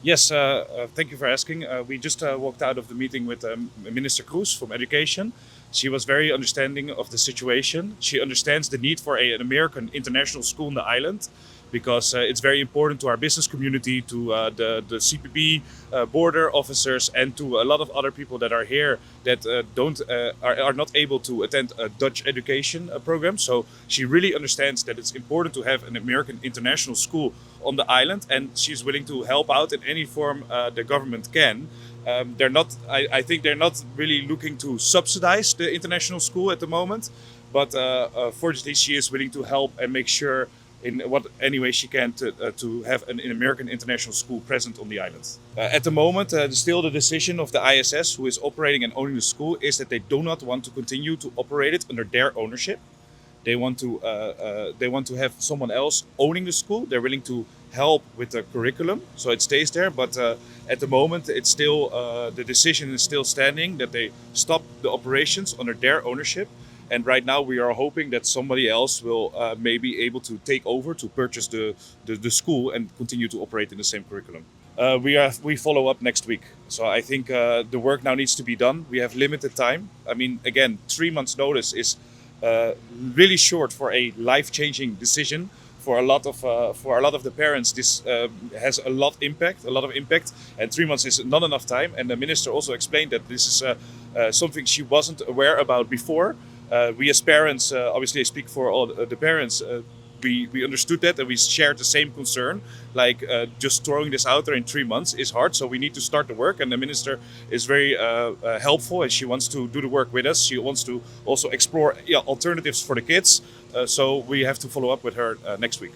Yes, thank you for asking. We just walked out of the meeting with Minister Croes from Education. She was very understanding of the situation. She understands the need for an American international school in the island because it's very important to our business community, to the CPB border officers, and to a lot of other people that are here that are not able to attend a Dutch education program. So she really understands that it's important to have an American international school on the island, and she's willing to help out in any form the government can. They're not. I think they're not really looking to subsidize the international school at the moment, but fortunately, she is willing to help and make sure in what any way she can to have an American international school present on the island. At the moment, still the decision of the ISS, who is operating and owning the school, is that they do not want to continue to operate it under their ownership. They want to have someone else owning the school. They're willing to help with the curriculum, so it stays there. But at the moment, it's still the decision is still standing that they stop the operations under their ownership. And right now, we are hoping that somebody else will maybe able to take over to purchase the school and continue to operate in the same curriculum. We follow up next week, so I think the work now needs to be done. We have limited time. I mean, again, 3 months notice is uh, really short for a life-changing decision for a lot of the parents. This has a lot of impact, and 3 months is not enough time. And the minister also explained that this is something she wasn't aware about before. We as parents, obviously, I speak for all the parents. We understood that and we shared the same concern. Like just throwing this out there in 3 months is hard, so we need to start the work. And the minister is very helpful, and she wants to do the work with us. She wants to also explore alternatives for the kids. So we have to follow up with her next week.